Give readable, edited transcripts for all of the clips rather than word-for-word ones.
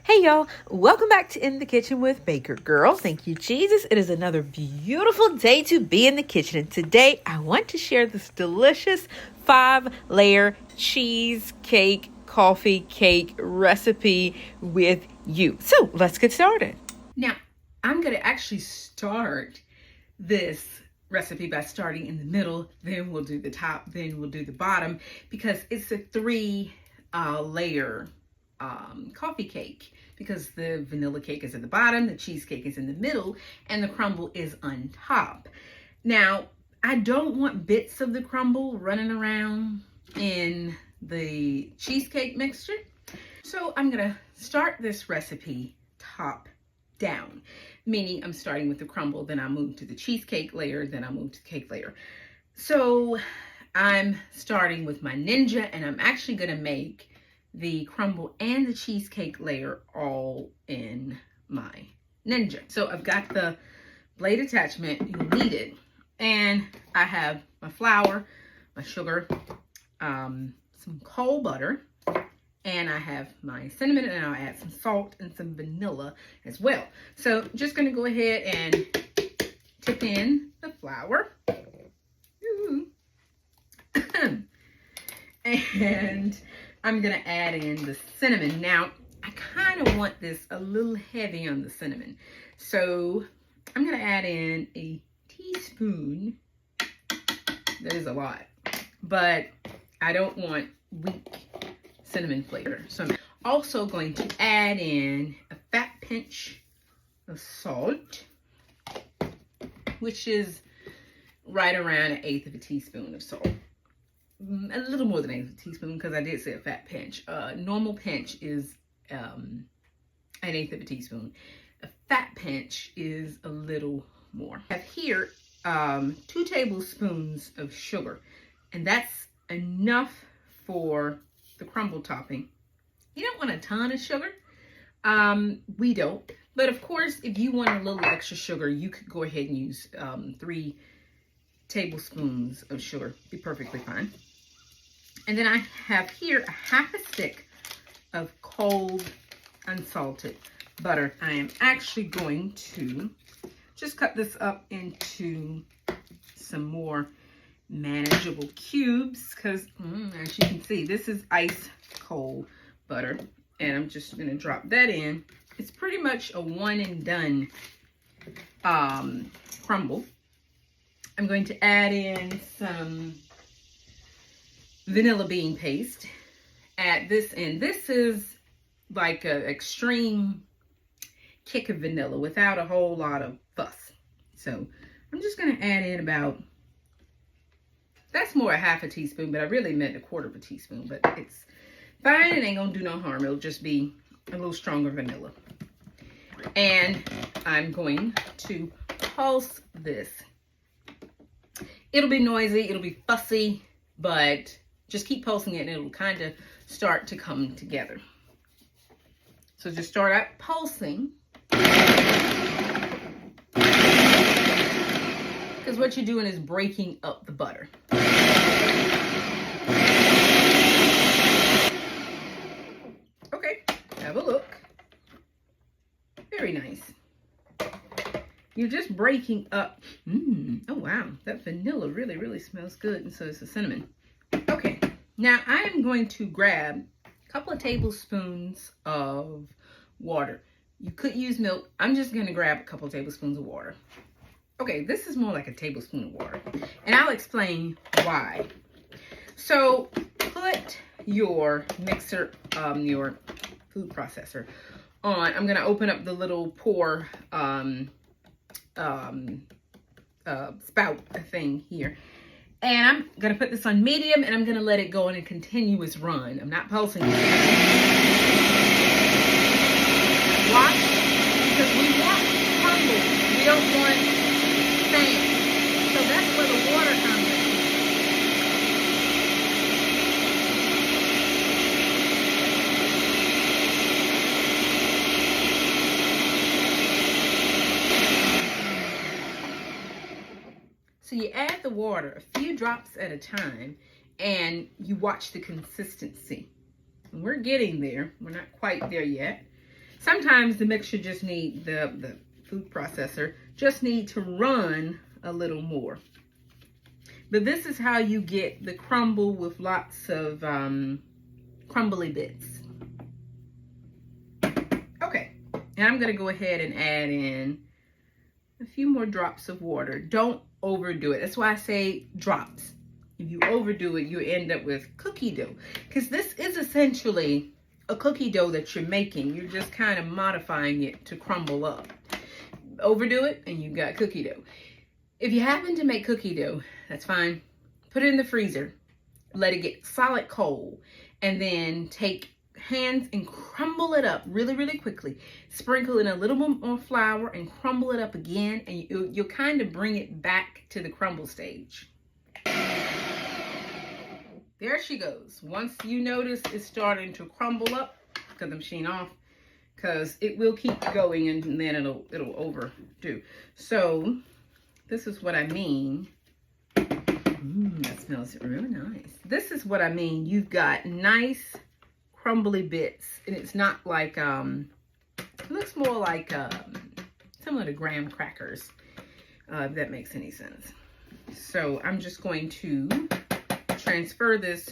Hey y'all, welcome back to In the Kitchen with Baker Girl. Thank you, Jesus. It is another beautiful day to be in the kitchen. And today I want to share this delicious 5-layer cheesecake coffee cake recipe with you. So let's get started. Now, I'm going to actually start this recipe by starting in the middle, then we'll do the top, then we'll do the bottom, because it's a 3-layer coffee cake, because the vanilla cake is at the bottom, the cheesecake is in the middle, and the crumble is on top. Now, I don't want bits of the crumble running around in the cheesecake mixture, so I'm gonna start this recipe top down, meaning I'm starting with the crumble, then I move to the cheesecake layer, then I move to the cake layer. So I'm starting with my Ninja, and I'm actually gonna make the crumble and the cheesecake layer all in my Ninja. So I've got the blade attachment, you need it, and I have my flour, my sugar, some cold butter, and I have my cinnamon, and I'll add some salt and some vanilla as well. So just gonna go ahead and tip in the flour. And I'm gonna add in the cinnamon. Now, I kind of want this a little heavy on the cinnamon. So I'm gonna add in a teaspoon. That is a lot, but I don't want weak cinnamon flavor. So I'm also going to add in a fat pinch of salt, which is right around 1/8 of a teaspoon of salt. A little more than 1/8 teaspoon, because I did say a fat pinch. Normal pinch is 1/8 of a teaspoon. A fat pinch is a little more. I have here 2 tablespoons of sugar, and that's enough for the crumble topping. You don't want a ton of sugar. We don't, but of course, if you want a little extra sugar, you could go ahead and use 3 tablespoons of sugar. Be perfectly fine. And then I have here a 1/2 stick of cold unsalted butter. I am actually going to just cut this up into some more manageable cubes, because as you can see, this is ice cold butter, and I'm just going to drop that in. It's pretty much a one and done crumble. I'm going to add in some vanilla bean paste. Add this in. This is like an extreme kick of vanilla without a whole lot of fuss. So I'm just going to add in about, that's more 1/2 teaspoon, but I really meant 1/4 teaspoon, but it's fine. It ain't going to do no harm. It'll just be a little stronger vanilla. And I'm going to pulse this. It'll be noisy, it'll be fussy, but just keep pulsing it and it'll kind of start to come together. So just start out pulsing, because what you're doing is breaking up the butter. Okay, have a look. Very nice. You're just breaking up. Oh wow, that vanilla really, really smells good, and so is the cinnamon. Okay, now I am going to grab a couple of tablespoons of water. You could use milk. I'm just going to grab a couple of tablespoons of water. Okay, this is more like a tablespoon of water, and I'll explain why. So put your mixer, your food processor on. I'm going to open up the little pour spout thing here, and I'm gonna put this on medium, and I'm gonna let it go in a continuous run. I'm not pulsing it. Watch, because we want crumble, we don't want sand, so that's where the water comes in. So you add the water a few drops at a time, and you watch the consistency. And we're getting there. We're not quite there yet. Sometimes the mixture just need, the food processor just need to run a little more. But this is how you get the crumble with lots of crumbly bits. Okay, and I'm gonna go ahead and add in a few more drops of water. Don't overdo it. That's why I say drops. If you overdo it, you end up with cookie dough. Because this is essentially a cookie dough that you're making. You're just kind of modifying it to crumble up. Overdo it, and you've got cookie dough. If you happen to make cookie dough, that's fine. Put it in the freezer. Let it get solid cold. And then take hands and crumble it up really, really quickly. Sprinkle in a little bit more flour and crumble it up again. And you'll kind of bring it back to the crumble stage. There she goes. Once you notice it's starting to crumble up, cut the machine off, because it will keep going and then it'll overdo. So this is what I mean. That smells really nice. This is what I mean. You've got nice crumbly bits, and it's not like it looks more like similar to graham crackers, if that makes any sense. So I'm just going to transfer this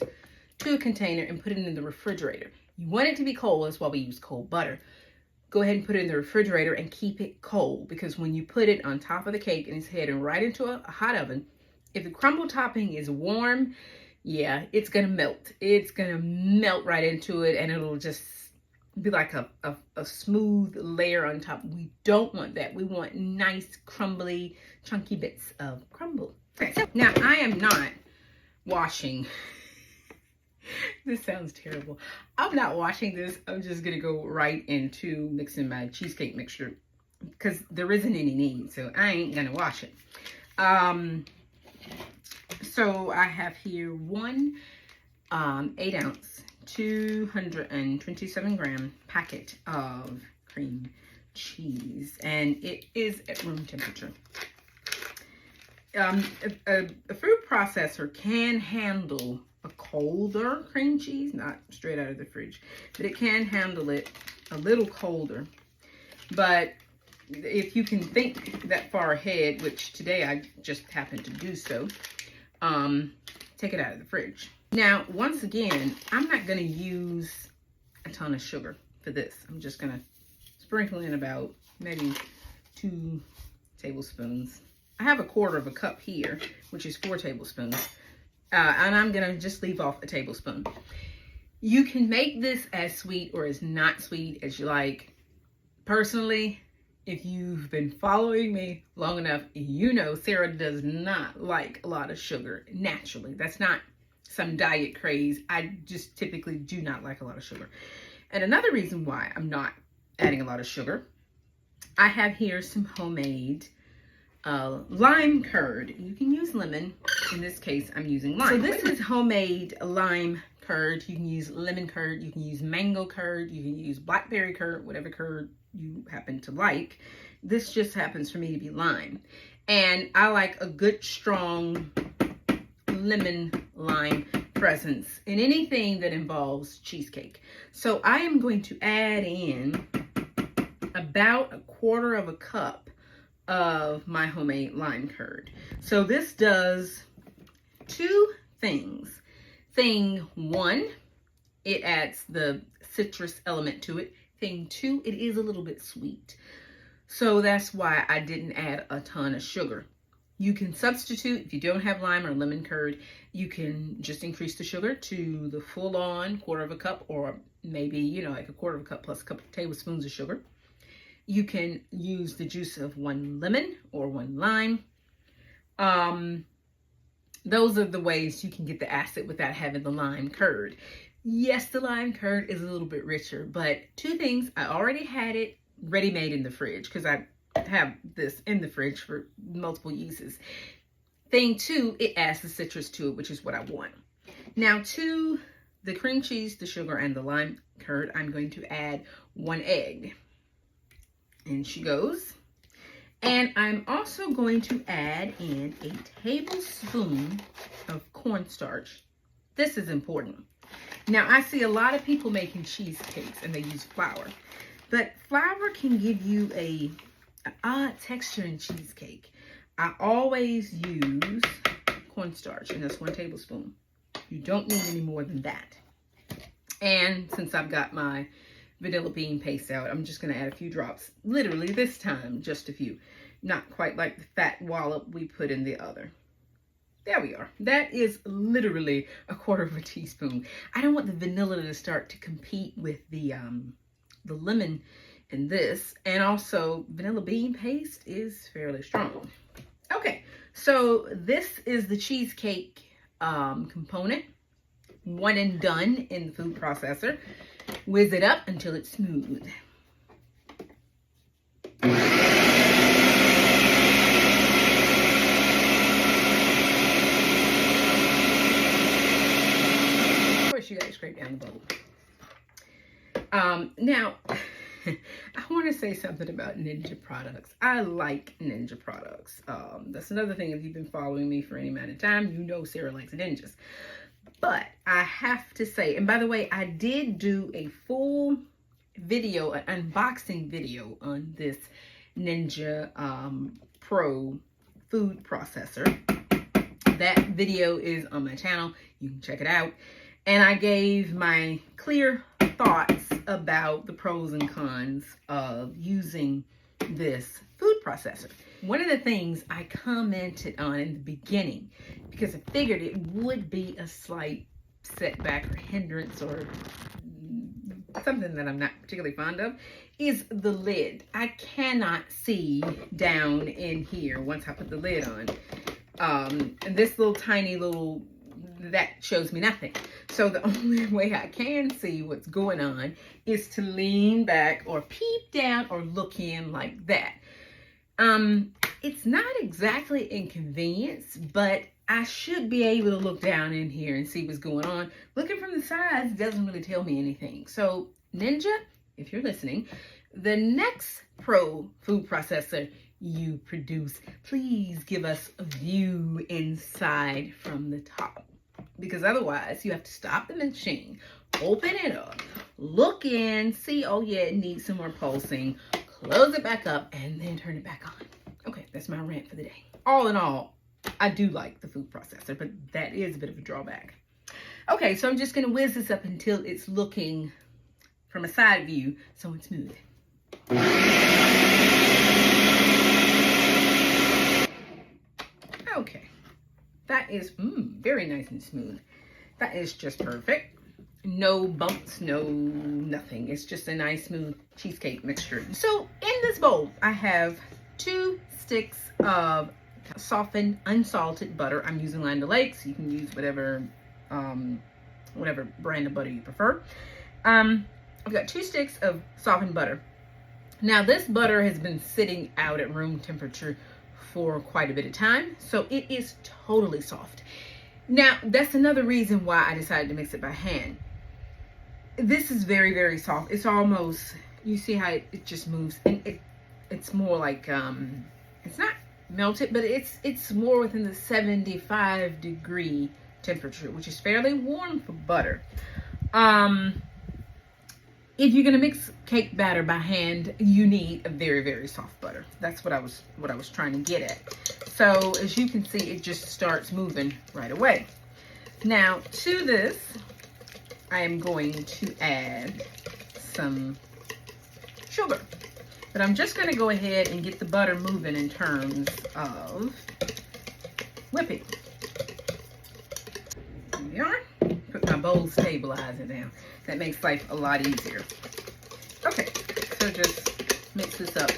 to a container and put it in the refrigerator. You want it to be cold. That's why we use cold butter. Go ahead and put it in the refrigerator and keep it cold, because when you put it on top of the cake and it's heading right into a hot oven, if the crumble topping is warm, yeah, it's gonna melt. It's gonna melt right into it, and it'll just be like a smooth layer on top. We don't want that. We want nice, crumbly, chunky bits of crumble. Okay, so now I am not washing. This sounds terrible. I'm not washing this. I'm just gonna go right into mixing my cheesecake mixture, because there isn't any need, so I ain't gonna wash it. So I have here one 8-ounce, 227 gram packet of cream cheese, and it is at room temperature. A food processor can handle a colder cream cheese, not straight out of the fridge, but it can handle it a little colder. But if you can think that far ahead, which today I just happened to do so, take it out of the fridge. Now, once again, I'm not going to use a ton of sugar for this. I'm just going to sprinkle in about maybe 2 tablespoons. I have a 1/4 cup here, which is 4 tablespoons. And I'm going to just leave off a tablespoon. You can make this as sweet or as not sweet as you like. Personally, if you've been following me long enough, you know Sarah does not like a lot of sugar naturally. That's not some diet craze. I just typically do not like a lot of sugar. And another reason why I'm not adding a lot of sugar, I have here some homemade lime curd. You can use lemon. In this case, I'm using lime. So this is homemade lime curd. You can use lemon curd. You can use mango curd. You can use blackberry curd, whatever curd you happen to like. This just happens for me to be lime. And I like a good, strong lemon lime presence in anything that involves cheesecake. So I am going to add in about 1/4 cup of my homemade lime curd. So this does 2 things. Thing 1, it adds the citrus element to it. Thing 2, it is a little bit sweet. So that's why I didn't add a ton of sugar. You can substitute, if you don't have lime or lemon curd, you can just increase the sugar to the full-on 1/4 cup, or maybe, you know, like a 1/4 cup plus a couple of tablespoons of sugar. You can use the juice of 1 lemon or 1 lime. Those are the ways you can get the acid without having the lime curd. Yes, the lime curd is a little bit richer, but 2 things. I already had it ready-made in the fridge because I have this in the fridge for multiple uses. Thing 2, it adds the citrus to it, which is what I want. Now to the cream cheese, the sugar, and the lime curd, I'm going to add 1 egg. In she goes. And I'm also going to add in a tablespoon of cornstarch. This is important. Now, I see a lot of people making cheesecakes and they use flour. but flour can give you an odd texture in cheesecake. I always use cornstarch, and that's 1 tablespoon. You don't need any more than that. And since I've got my vanilla bean paste out, I'm just going to add a few drops. Literally this time, just a few. Not quite like the fat wallop we put in the other. There we are. That is literally 1/4 teaspoon. I don't want the vanilla to start to compete with the lemon in this. And also, vanilla bean paste is fairly strong. Okay, so this is the cheesecake component. One and done in the food processor. Whiz it up until it's smooth. You got to scrape down the bowl. Now, I want to say something about Ninja products. I like Ninja products. That's another thing. If you've been following me for any amount of time, you know Sarah likes Ninjas. But I have to say, and by the way, I did do a full video, an unboxing video on this Ninja Pro food processor. That video is on my channel. You can check it out. And I gave my clear thoughts about the pros and cons of using this food processor. One of the things I commented on in the beginning, because I figured it would be a slight setback or hindrance or something that I'm not particularly fond of, is the lid. I cannot see down in here once I put the lid on. And this little tiny little, that shows me nothing. So the only way I can see what's going on is to lean back or peep down or look in like that. It's not exactly inconvenience, but I should be able to look down in here and see what's going on. Looking from the sides doesn't really tell me anything. So Ninja, if you're listening, the next Pro food processor you produce, please give us a view inside from the top. Because otherwise, you have to stop the machine, open it up, look in, see, oh yeah, it needs some more pulsing, close it back up, and then turn it back on. Okay, that's my rant for the day. All in all, I do like the food processor, but that is a bit of a drawback. Okay, so I'm just going to whiz this up until it's looking from a side view, so it's smooth. Okay. That is very nice and smooth. That is just perfect. No bumps, no nothing. It's just a nice smooth cheesecake mixture. So in this bowl, I have 2 sticks of softened unsalted butter. I'm using Land O'Lakes. You can use whatever brand of butter you prefer. I've got 2 sticks of softened butter. Now this butter has been sitting out at room temperature for quite a bit of time, so it is totally soft. Now that's another reason why I decided to mix it by hand. This is very, very soft. It's almost, you see how it just moves, and it's more like it's not melted, but it's more within the 75-degree temperature, which is fairly warm for butter. If you're gonna mix cake batter by hand, you need a very, very soft butter. That's what I was trying to get at. So as you can see, it just starts moving right away. Now to this, I am going to add some sugar. But I'm just gonna go ahead and get the butter moving in terms of whipping. There we are. Put my bowl stabilizer down. That makes life a lot easier. Okay, so just mix this up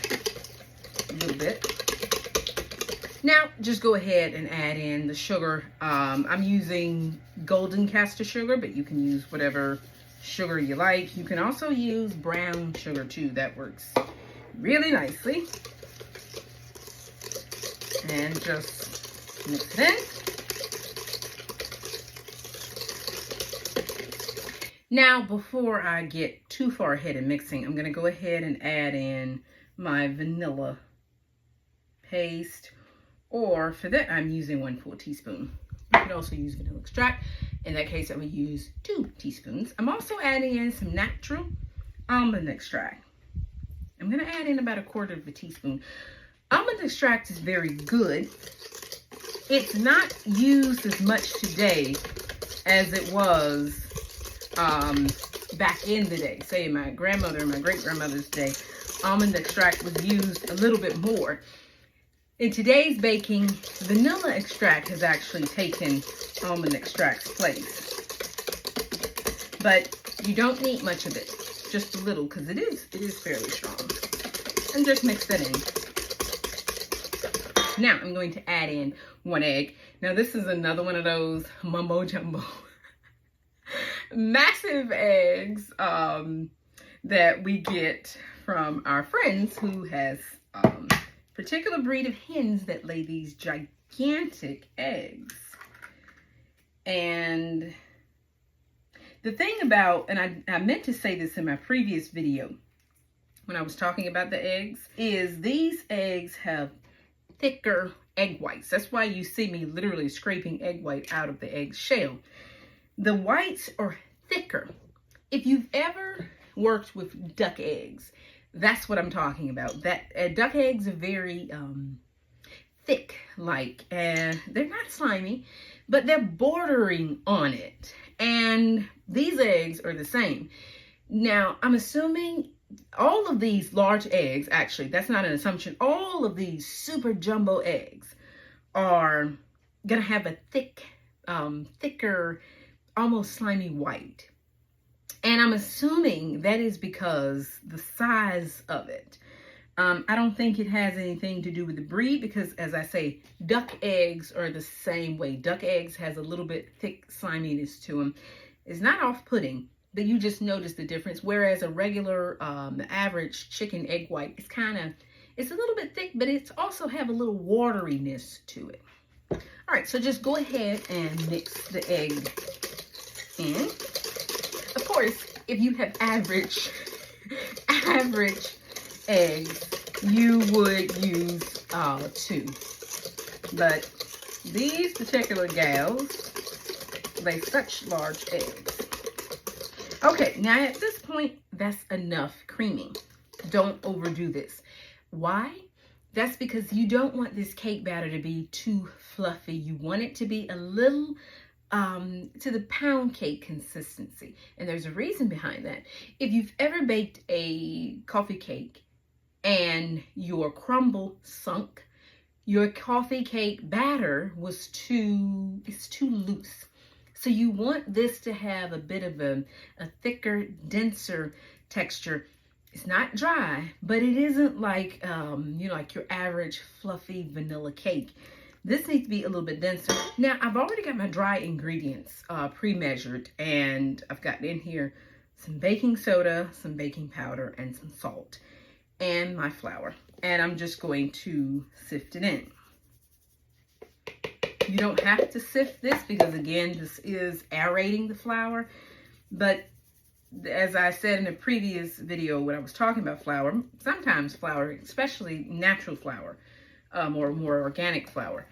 a little bit. Now, just go ahead and add in the sugar. I'm using golden castor sugar, but you can use whatever sugar you like. You can also use brown sugar too. That works really nicely. And just mix it in. Now, before I get too far ahead in mixing, I'm going to go ahead and add in my vanilla paste, or for that, I'm using 1 full teaspoon. You can also use vanilla extract. In that case, I would use 2 teaspoons. I'm also adding in some natural almond extract. I'm going to add in about 1/4 teaspoon. Almond extract is very good. It's not used as much today as it was back in the day. Say my grandmother and my great-grandmother's day, almond extract was used a little bit more. In today's baking, vanilla extract has actually taken almond extract's place. But you don't need much of it, just a little, because it is fairly strong. And just mix that in. Now I'm going to add in 1 egg. Now this is another one of those mumbo jumbo massive eggs that we get from our friends who has particular breed of hens that lay these gigantic eggs. And the thing about, and I meant to say this in my previous video when I was talking about the eggs, is these eggs have thicker egg whites. That's why you see me literally scraping egg white out of the egg shell. The whites are thicker. If you've ever worked with duck eggs, that's what I'm talking about. That duck eggs are very thick, and they're not slimy, but they're bordering on it. And these eggs are the same. Now, I'm assuming all of these large eggs, actually, that's not an assumption, all of these super jumbo eggs are gonna have a thicker, almost slimy white. And I'm assuming that is because the size of it. I don't think it has anything to do with the breed because, as I say, duck eggs are the same way. Duck eggs has a little bit thick sliminess to them. It's not off-putting, but you just notice the difference. Whereas a regular, average chicken egg white, it's a little bit thick, but it's also have a little wateriness to it. All right, so just go ahead and mix the egg in. Of course, if you have average eggs, you would use 2. But these particular gals lay such large eggs. Okay, now at this point, that's enough creaming. Don't overdo this. Why? That's because you don't want this cake batter to be too fluffy. You want it to be a little to the pound cake consistency. And there's a reason behind that. If you've ever baked a coffee cake and your crumble sunk, your coffee cake batter was too loose. So you want this to have a bit of a thicker, denser texture. It's not dry, but it isn't like, like your average fluffy vanilla cake. This needs to be a little bit denser. Now, I've already got my dry ingredients pre-measured, and I've got in here some baking soda, some baking powder, and some salt, and my flour. And I'm just going to sift it in. You don't have to sift this because, again, this is aerating the flour. But as I said in a previous video when I was talking about flour, sometimes flour, especially natural flour, or more organic flour,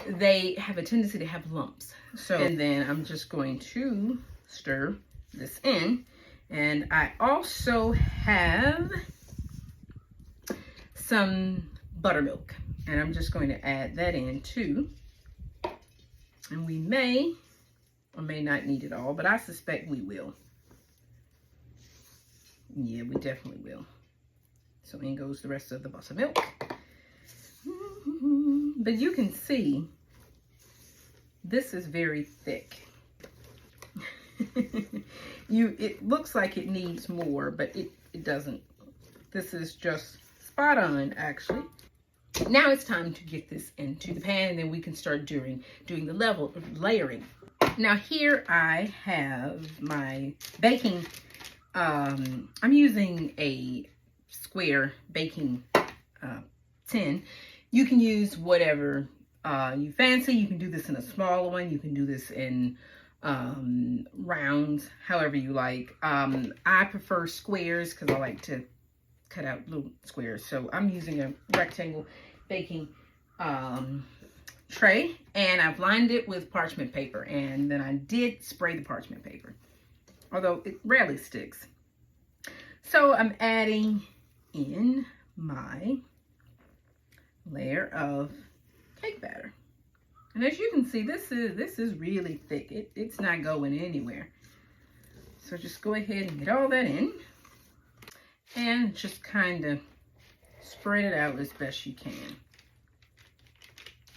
they have a tendency to have lumps. So, and then I'm just going to stir this in. And I also have some buttermilk, and I'm just going to add that in too. And we may or may not need it all, but I suspect we will. Yeah, we definitely will. So in goes the rest of the buttermilk. But you can see this is very thick. It looks like it needs more, but it doesn't. This is just spot on, actually. Now it's time to get this into the pan, and then we can start doing the layering. Now here I have my baking. I'm using a square baking tin. You can use whatever you fancy. You can do this in a smaller one. You can do this in rounds, however you like. I prefer squares because I like to cut out little squares. So I'm using a rectangle baking tray, and I've lined it with parchment paper, and then I did spray the parchment paper, although it rarely sticks. So I'm adding in my layer of cake batter. And as you can see, this is really thick. It's not going anywhere. So just go ahead and get all that in and just kind of spread it out as best you can.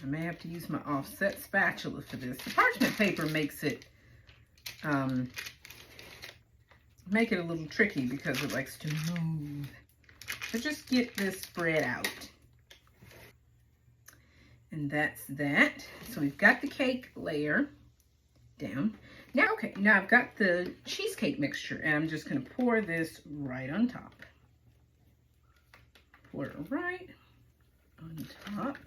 I may have to use my offset spatula for this. The parchment paper makes it make it a little tricky because it likes to move. So just get this spread out. And that's that. So we've got the cake layer down. Now, okay, now I've got the cheesecake mixture, and I'm just gonna pour this right on top. Pour it right on top.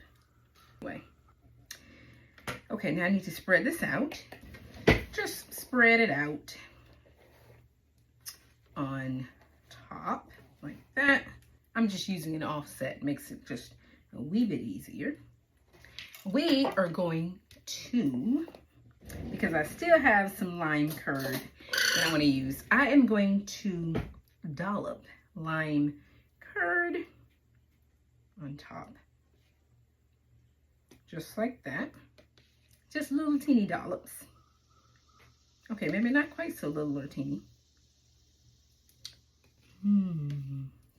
Okay, now I need to spread this out. Just spread it out on top like that. I'm just using an offset, makes it just a wee bit easier. We are going to, because I still have some lime curd that I want to use, I am going to dollop lime curd on top. Just like that. Just little teeny dollops. Okay, maybe not quite so little or teeny.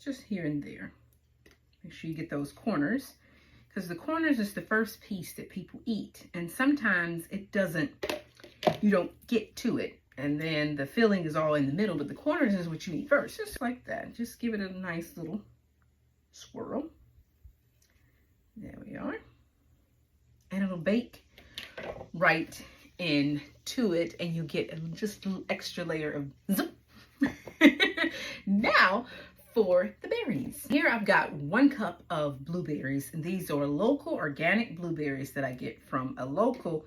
Just here and there. Make sure you get those corners, because the corners is the first piece that people eat, and sometimes it doesn't, you don't get to it, and then the filling is all in the middle, but the corners is what you eat first. Just like that. Just give it a nice little swirl. There we are. And it'll bake right into it, and you get just a little extra layer of zoop. Now for the berries. Here I've got 1 cup of blueberries, and these are local organic blueberries that I get from a local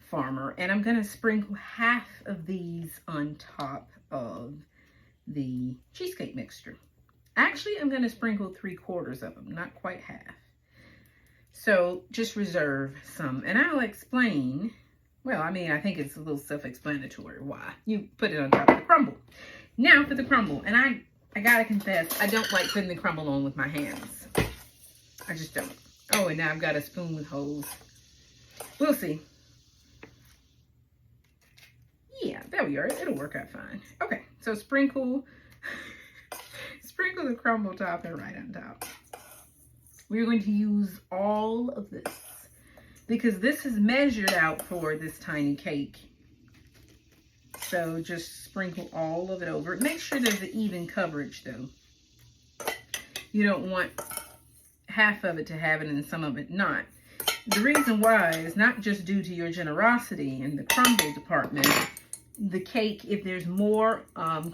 farmer, and I'm going to sprinkle half of these on top of the cheesecake mixture. Actually, I'm going to sprinkle 3/4 of them, not quite half. So just reserve some, and I'll explain. Well, I mean, I think it's a little self-explanatory why you put it on top of the crumble. Now for the crumble, and I gotta confess, I don't like putting the crumble on with my hands. I just don't. Oh, and now I've got a spoon with holes. We'll see. Yeah, there we are. It'll work out fine. Okay, so sprinkle the crumble topping right on top. We're going to use all of this because this is measured out for this tiny cake. So just sprinkle all of it over. Make sure there's an even coverage though. You don't want half of it to have it and some of it not. The reason why is not just due to your generosity in the crumble department. The cake, if there's more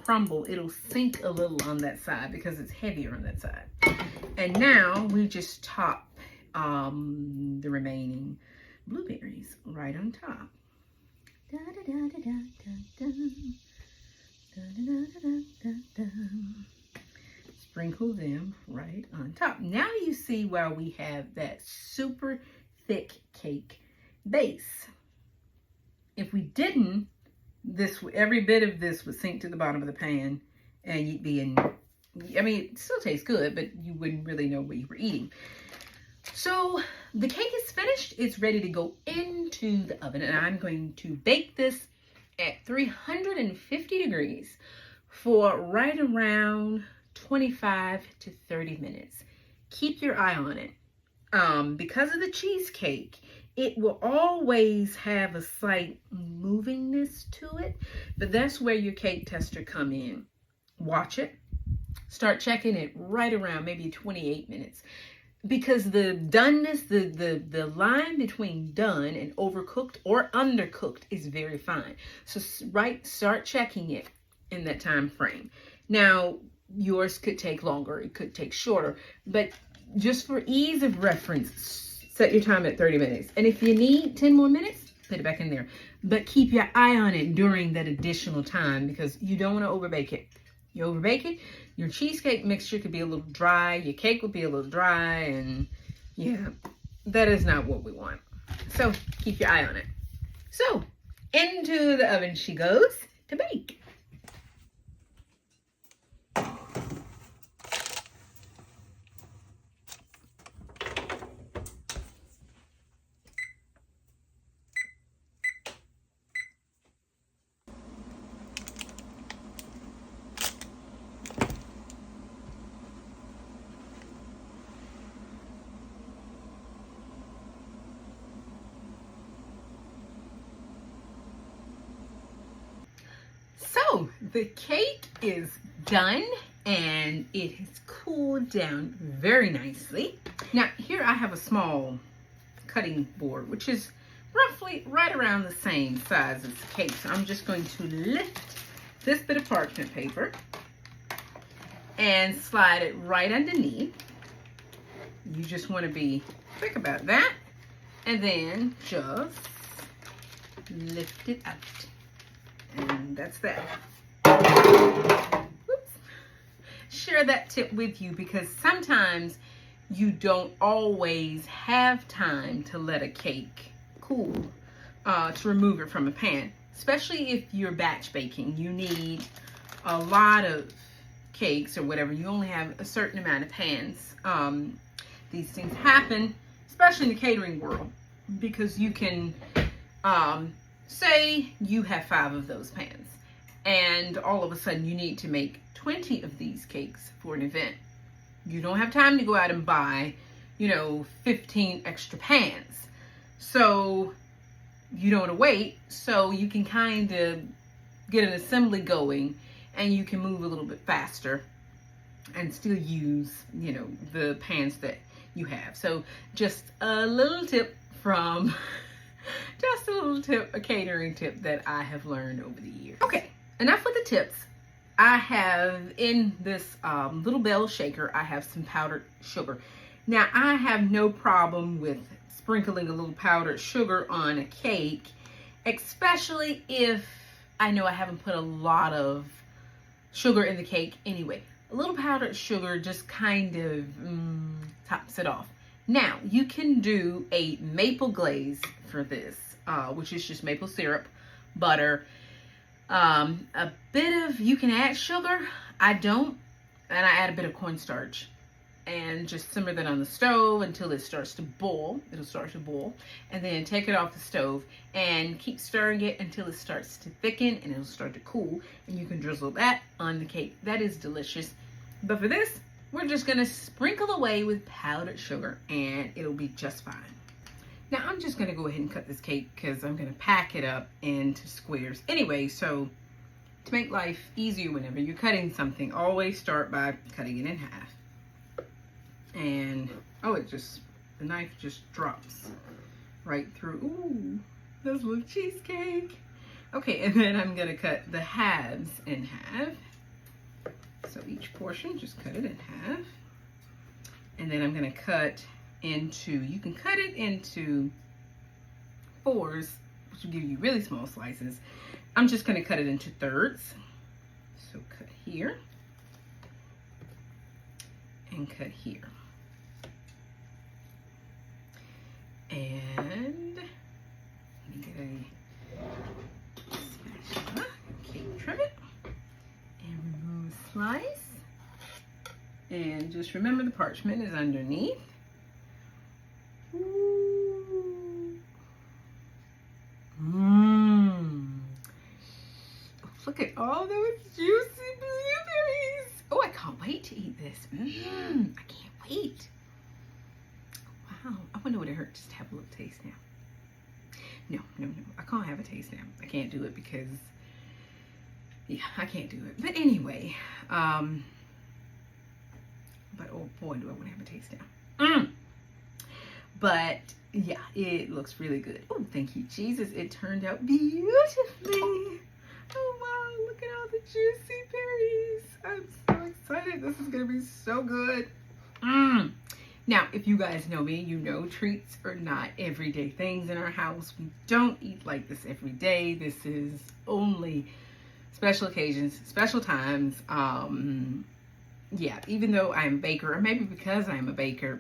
crumble, it'll sink a little on that side because it's heavier on that side. And now we just top the remaining blueberries right on top. Da, da, da, da, da, da, da, da, da, da, da. Sprinkle them right on top. Now you see why we have that super thick cake base. If we didn't, every bit of this would sink to the bottom of the pan, and you'd be in, I mean, it still tastes good, but you wouldn't really know what you were eating. So the cake is finished. It's ready to go into the oven, and I'm going to bake this at 350 degrees for right around 25 to 30 minutes. Keep your eye on it. Because of the cheesecake, it will always have a slight movingness to it, but that's where your cake tester come in. Watch it. Start checking it right around maybe 28 minutes. Because the doneness, the line between done and overcooked or undercooked is very fine. So start checking it in that time frame. Now, yours could take longer, it could take shorter, but just for ease of reference, set your time at 30 minutes. And if you need 10 more minutes, put it back in there. But keep your eye on it during that additional time because you don't want to overbake it. You overbake it, your cheesecake mixture could be a little dry, your cake will be a little dry, and yeah, that is not what we want. So keep your eye on it. So into the oven she goes to bake. So the cake is done and it has cooled down very nicely. Now here I have a small cutting board, which is roughly right around the same size as the cake. So I'm just going to lift this bit of parchment paper and slide it right underneath. You just want to be quick about that. And then just lift it out. And that's that. Whoops. Share that tip with you because sometimes you don't always have time to let a cake cool to remove it from a pan. Especially if you're batch baking. You need a lot of cakes or whatever. You only have a certain amount of pans. These things happen, especially in the catering world, because you can say you have 5 of those pans and all of a sudden you need to make 20 of these cakes for an event. You don't have time to go out and buy, 15 extra pans. So you don't want to wait, so you can kind of get an assembly going and you can move a little bit faster and still use, the pans that you have. So just a little tip from, a catering tip that I have learned over the years. Okay, enough with the tips. I have in this little bell shaker, I have some powdered sugar. Now I have no problem with sprinkling a little powdered sugar on a cake, especially if I know I haven't put a lot of sugar in the cake anyway. A little powdered sugar just kind of tops it off. Now, you can do a maple glaze for this, which is just maple syrup, butter, a bit of, you can add sugar. I don't, and I add a bit of cornstarch and just simmer that on the stove until it starts to boil. It'll start to boil, and then take it off the stove and keep stirring it until it starts to thicken and it'll start to cool, and you can drizzle that on the cake. That is delicious. But for this, we're just gonna sprinkle away with powdered sugar and it'll be just fine. Now I'm just gonna go ahead and cut this cake because I'm gonna pack it up into squares anyway. So to make life easier whenever you're cutting something, always start by cutting it in half. And oh, the knife just drops right through. Ooh, that's a little cheesecake. Okay, and then I'm gonna cut the halves in half. So each portion, just cut it in half. And then I'm gonna cut into, you can cut it into 4s, which will give you really small slices. I'm just gonna cut it into 3rds. So cut here and cut here. And let me get a spatula, cake trim it, and remove a slice. And just remember the parchment is underneath. Look at all those juicy blueberries. Oh, I can't wait to eat this. I can't wait. Wow, I wonder what it hurt just to have a little taste now. No, I can't have a taste now. I can't do it because, yeah, I can't do it. But anyway, but oh boy, do I want to have a taste now. But yeah, it looks really good. Oh, thank you, Jesus. It turned out beautifully. Oh wow, look at all the juicy berries. I'm so excited. This is gonna be so good. Now, if you guys know me, you know treats are not everyday things in our house. We don't eat like this every day. This is only special occasions, special times. Yeah, even though I'm a baker, or maybe because I'm a baker,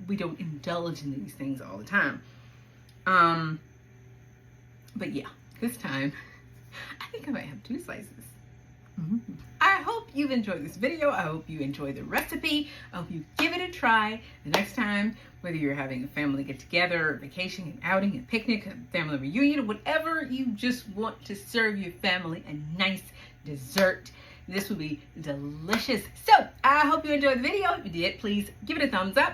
we don't indulge in these things all the time. But yeah, this time, I think I might have 2 slices. I hope you've enjoyed this video. I hope you enjoy the recipe. I hope you give it a try the next time, whether you're having a family get together, a vacation, an outing, a picnic, a family reunion, or whatever you just want to serve your family a nice dessert. This will be delicious. So I hope you enjoyed the video. If you did, please give it a thumbs up.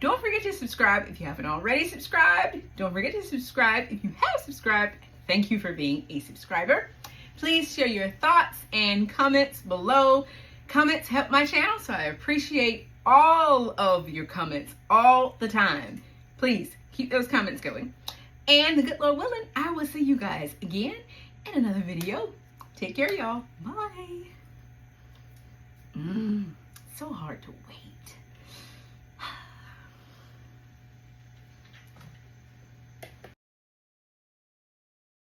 Don't forget to subscribe if you haven't already subscribed. Don't forget to subscribe if you have subscribed. Thank you for being a subscriber. Please share your thoughts and comments below. Comments help my channel, so I appreciate all of your comments all the time. Please keep those comments going. And the good Lord willing, I will see you guys again in another video. Take care, y'all. Bye. So hard to wait.